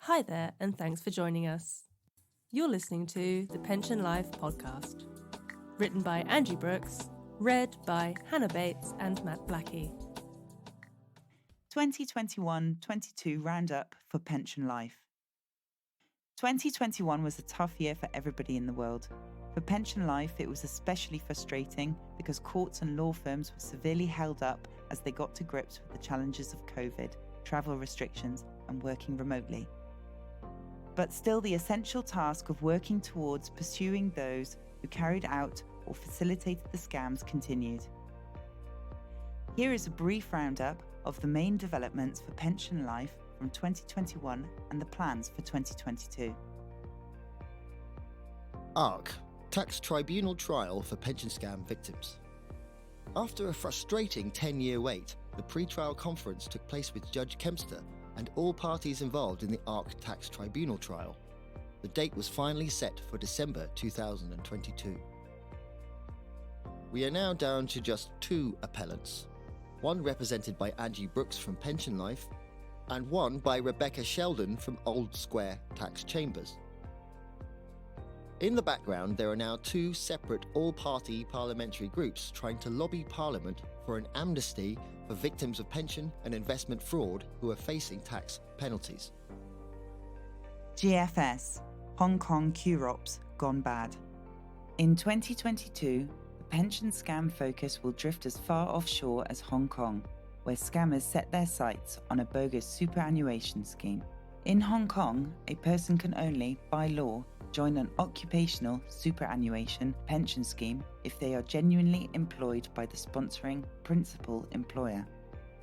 Hi there, and thanks for joining us. You're listening to the Pension Life podcast, written by Angie Brooks, read by Hannah Bates and Matt Blackie. 2021-22 Roundup for Pension Life. 2021 was a tough year for everybody in the world. For Pension Life, it was especially frustrating because courts and law firms were severely held up as they got to grips with the challenges of COVID, travel restrictions, and working remotely. But still, the essential task of working towards pursuing those who carried out or facilitated the scams continued. Here is a brief roundup of the main developments for Pension Life from 2021 and the plans for 2022. ARC, Tax Tribunal Trial for Pension Scam Victims. After a frustrating 10-year wait, the pre-trial conference took place with Judge Kempster and all parties involved in the ARC Tax Tribunal trial. The date was finally set for December 2022. We are now down to just two appellants, one represented by Angie Brooks from Pension Life and one by Rebecca Sheldon from Old Square Tax Chambers. In the background, there are now two separate all-party parliamentary groups trying to lobby Parliament for an amnesty for victims of pension and investment fraud who are facing tax penalties. GFS, Hong Kong QROPS, gone bad. In 2022, the pension scam focus will drift as far offshore as Hong Kong, where scammers set their sights on a bogus superannuation scheme. In Hong Kong, a person can only, by law, join an occupational superannuation pension scheme if they are genuinely employed by the sponsoring principal employer.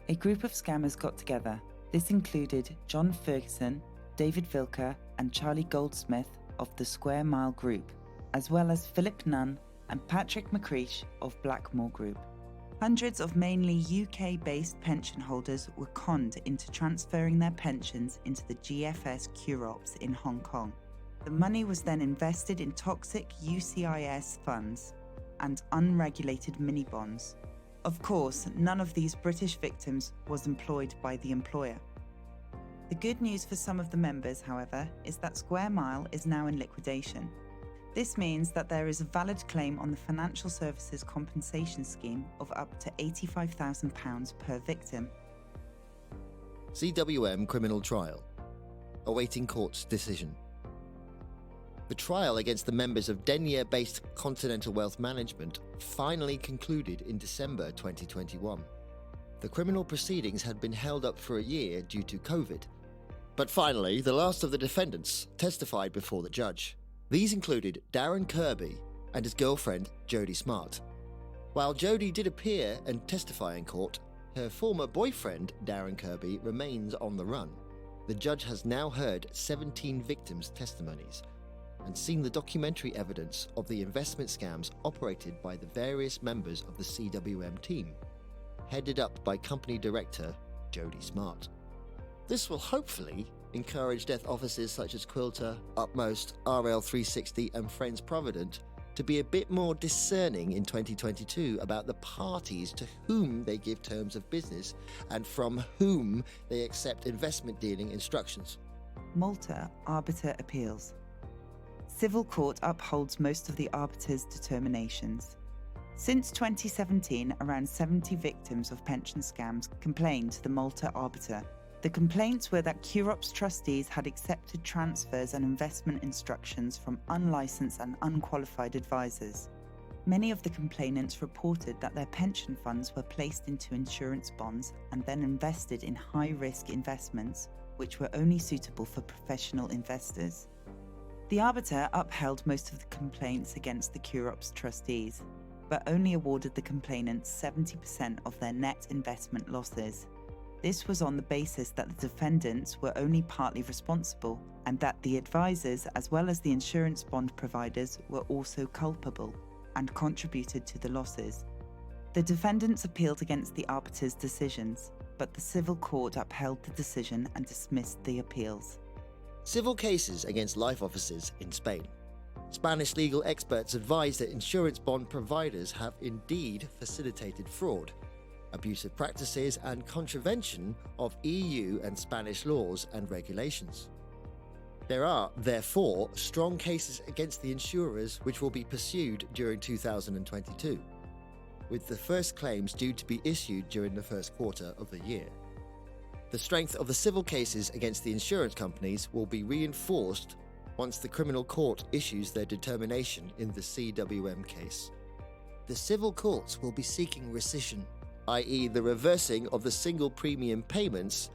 A group of scammers got together. This included John Ferguson, David Vilker, and Charlie Goldsmith of the Square Mile Group, as well as Philip Nunn and Patrick McCreesh of Blackmore Group. Hundreds of mainly UK-based pension holders were conned into transferring their pensions into the GFS QROPS in Hong Kong. The money was then invested in toxic UCIS funds and unregulated mini-bonds. Of course, none of these British victims was employed by the employer. The good news for some of the members, however, is that Square Mile is now in liquidation. This means that there is a valid claim on the Financial Services Compensation Scheme of up to £85,000 per victim. CWM Criminal Trial, awaiting court's decision. The trial against the members of Denier-based Continental Wealth Management finally concluded in December 2021. The criminal proceedings had been held up for a year due to COVID. But finally, the last of the defendants testified before the judge. These included Darren Kirby and his girlfriend, Jodie Smart. While Jodie did appear and testify in court, her former boyfriend, Darren Kirby, remains on the run. The judge has now heard 17 victims' testimonies and seen the documentary evidence of the investment scams operated by the various members of the CWM team, headed up by company director Jodie Smart. This will hopefully encourage death offices such as Quilter, Utmost, RL360 and Friends Provident to be a bit more discerning in 2022 about the parties to whom they give terms of business and from whom they accept investment dealing instructions. Malta Arbiter Appeals. Civil court upholds most of the arbiter's determinations. Since 2017, around 70 victims of pension scams complained to the Malta Arbiter. The complaints were that QROPS trustees had accepted transfers and investment instructions from unlicensed and unqualified advisors. Many of the complainants reported that their pension funds were placed into insurance bonds and then invested in high-risk investments, which were only suitable for professional investors. The arbiter upheld most of the complaints against the QROPS trustees, but only awarded the complainants 70% of their net investment losses. This was on the basis that the defendants were only partly responsible and that the advisors as well as the insurance bond providers were also culpable and contributed to the losses. The defendants appealed against the arbiter's decisions, but the civil court upheld the decision and dismissed the appeals. Civil cases against life offices in Spain. Spanish legal experts advise that insurance bond providers have indeed facilitated fraud, abusive practices and contravention of EU and Spanish laws and regulations. There are, therefore, strong cases against the insurers which will be pursued during 2022, with the first claims due to be issued during the first quarter of the year. The strength of the civil cases against the insurance companies will be reinforced once the criminal court issues their determination in the CWM case. The civil courts will be seeking rescission, i.e. the reversing of the single premium payments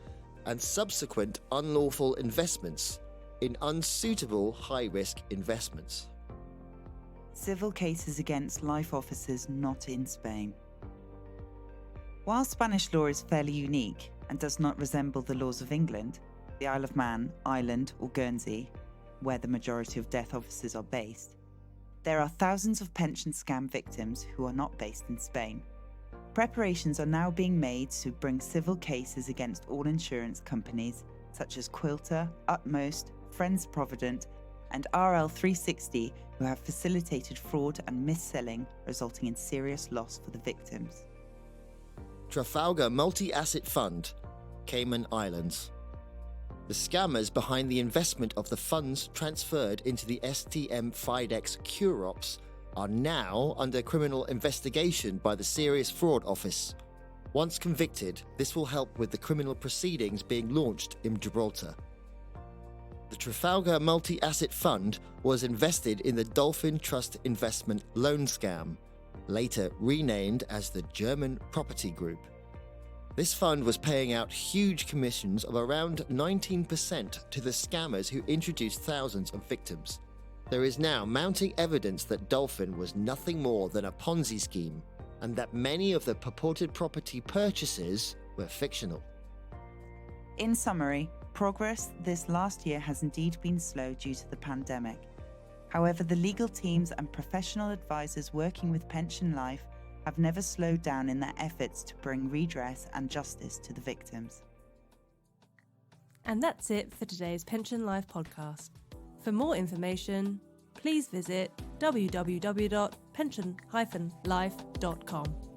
and subsequent unlawful investments in unsuitable high-risk investments. Civil cases against life officers not in Spain. While Spanish law is fairly unique and does not resemble the laws of England, the Isle of Man, Ireland or Guernsey, where the majority of death officers are based, there are thousands of pension scam victims who are not based in Spain. Preparations are now being made to bring civil cases against all insurance companies such as Quilter, Utmost, Friends Provident and RL360 who have facilitated fraud and mis-selling, resulting in serious loss for the victims. Trafalgar Multi-Asset Fund, Cayman Islands. The scammers behind the investment of the funds transferred into the STM Fidex QROPS are now under criminal investigation by the Serious Fraud Office. Once convicted, this will help with the criminal proceedings being launched in Gibraltar. The Trafalgar Multi-Asset Fund was invested in the Dolphin Trust Investment Loan Scam, later renamed as the German Property Group. This fund was paying out huge commissions of around 19% to the scammers who introduced thousands of victims. There is now mounting evidence that Dolphin was nothing more than a Ponzi scheme, and that many of the purported property purchases were fictional. In summary, progress this last year has indeed been slow due to the pandemic. However, the legal teams and professional advisors working with Pension Life have never slowed down in their efforts to bring redress and justice to the victims. And that's it for today's Pension Life podcast. For more information, please visit www.pension-life.com.